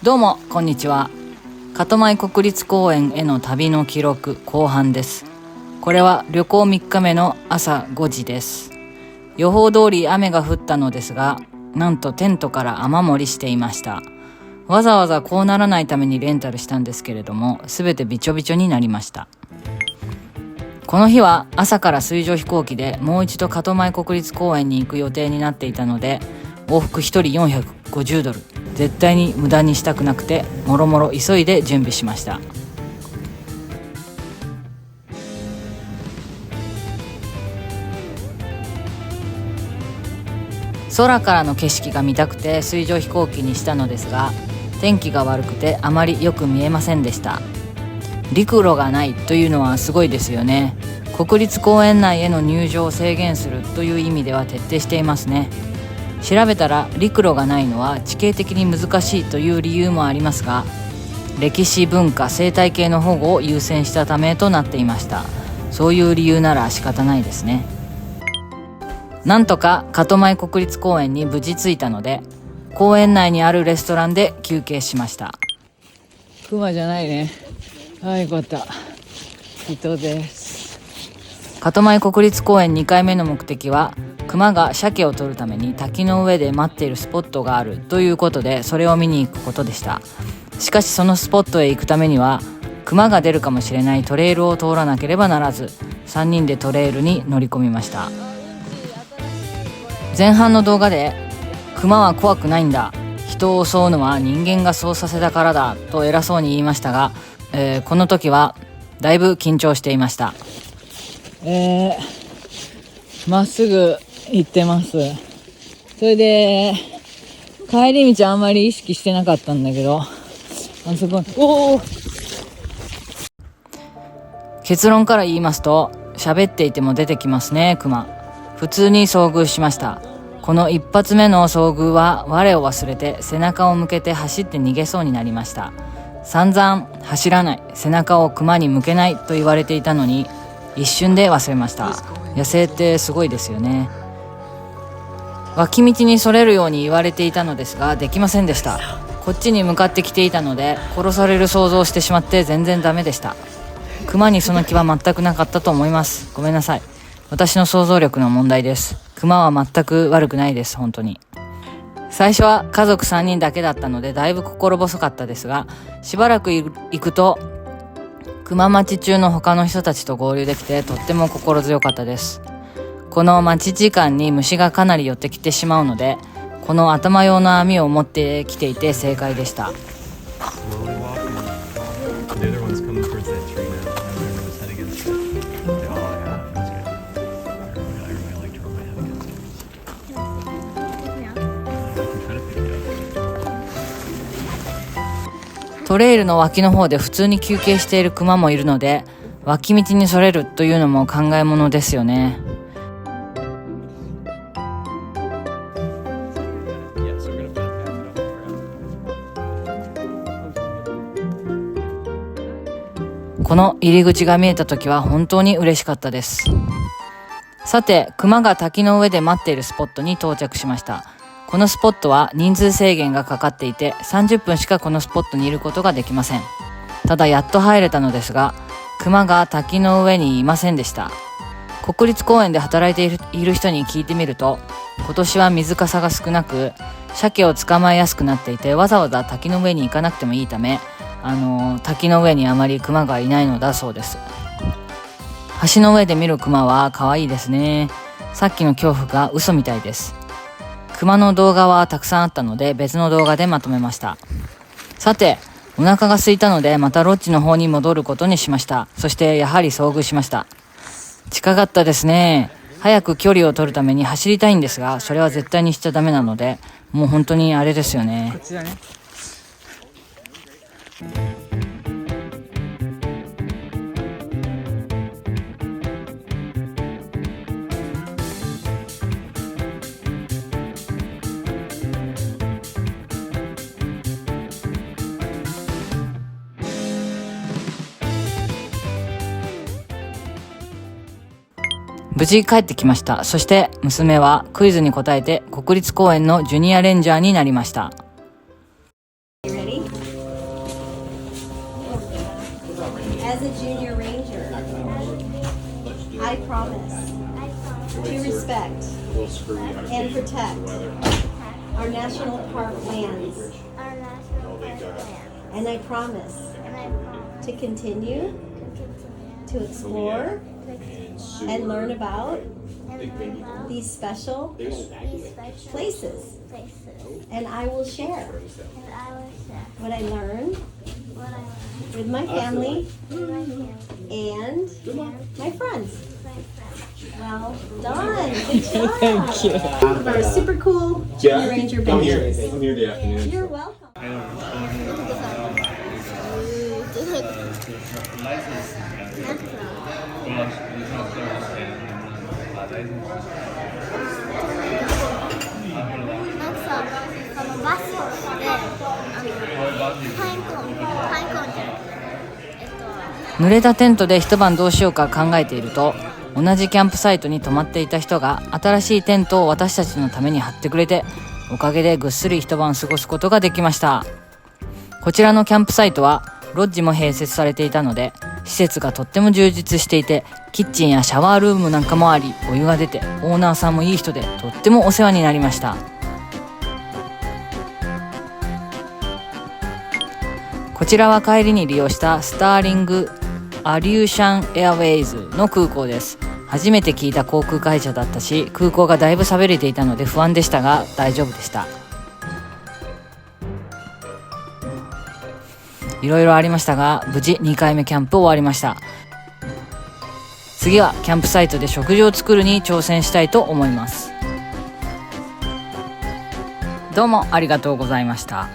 どうもこんにちは。片前国立公園への旅の記録後半です。これは旅行3日目の朝5時です。予報通り雨が降ったのですが、なんとテントから雨漏りしていました。わざわざこうならないためにレンタルしたんですけれども、すべてびちょびちょになりました。この日は朝から水上飛行機でもう一度片前国立公園に行く予定になっていたので、往復1人450ドル、絶対に無駄にしたくなくて、もろもろ急いで準備しました。空からの景色が見たくて水上飛行機にしたのですが、天気が悪くてあまりよく見えませんでした。陸路がないというのはすごいですよね。国立公園内への入場を制限するという意味では徹底していますね。調べたら陸路がないのは地形的に難しいという理由もありますが、歴史文化生態系の保護を優先したためとなっていました。そういう理由なら仕方ないですね。なんとか片前国立公園に無事着いたので、公園内にあるレストランで休憩しました。クマじゃないね。よかった。人です。片前国立公園2回目の目的は、クマが鮭を取るために滝の上で待っているスポットがあるということで、それを見に行くことでした。しかしそのスポットへ行くためには、クマが出るかもしれないトレイルを通らなければならず、3人でトレイルに乗り込みました。前半の動画で、クマは怖くないんだ、人を襲うのは人間がそうさせたからだと偉そうに言いましたが、この時はだいぶ緊張していました。まっすぐ行ってます。それで帰り道あんまり意識してなかったんだけど、あそこ結論から言いますと、喋っていても出てきますね、クマ。普通に遭遇しました。この一発目の遭遇は我を忘れて背中を向けて走って逃げそうになりました。散々走らない、背中をクマに向けないと言われていたのに、一瞬で忘れました。野生ってすごいですよね。脇道にそれるように言われていたのですが、できませんでした。こっちに向かってきていたので、殺される想像をしてしまって全然ダメでした。クマにその気は全くなかったと思います。ごめんなさい。私の想像力の問題です。クマは全く悪くないです、本当に。最初は家族3人だけだったのでだいぶ心細かったですが、しばらく行くとクマ待ち中の他の人たちと合流できて、とっても心強かったです。この待ち時間に虫がかなり寄ってきてしまうので、この頭用の網を持ってきていて正解でした。トレイルの脇の方で普通に休憩しているクマもいるので、脇道にそれるというのも考えものですよね。この入り口が見えた時は本当に嬉しかったです。さて、クマが滝の上で待っているスポットに到着しました。このスポットは人数制限がかかっていて、30分しかこのスポットにいることができません。ただやっと入れたのですが、クマが滝の上にいませんでした。国立公園で働いている人に聞いてみると、今年は水かさが少なく、鮭を捕まえやすくなっていて、わざわざ滝の上に行かなくてもいいため、滝の上にあまりクマがいないのだそうです。橋の上で見るクマは可愛いですね。さっきの恐怖が嘘みたいです。クマの動画はたくさんあったので、別の動画でまとめました。さて、お腹が空いたのでまたロッジの方に戻ることにしました。そしてやはり遭遇しました。近かったですね。早く距離を取るために走りたいんですが、それは絶対にしちゃダメなので、もう本当にあれですよね。こっちだね。無事帰ってきました。そして娘はクイズに答えて国立公園のジュニアレンジャーになりました。I promise to respect and protect our national park lands. And I promise to continue to explore and learn about these special places. And I will share what I learn with my family and my friends. Well done. Good job. Thank you. Of our super cool Ranger benches. I'm here the afternoon. You're welcome. バスをしてパインコーンじゃない濡れたテントで一晩どうしようか考えていると、同じキャンプサイトに泊まっていた人が新しいテントを私たちのために張ってくれて、おかげでぐっすり一晩過ごすことができました。こちらのキャンプサイトはロッジも併設されていたので、施設がとっても充実していて、キッチンやシャワールームなんかもあり、お湯が出て、オーナーさんもいい人でとってもお世話になりました。こちらは帰りに利用したスターリングアリューシャンエアウェイズの空港です。初めて聞いた航空会社だったし、空港がだいぶ寂れていたので不安でしたが大丈夫でした。いろいろありましたが、無事2回目キャンプ終わりました。次はキャンプサイトで食事を作るに挑戦したいと思います。どうもありがとうございました。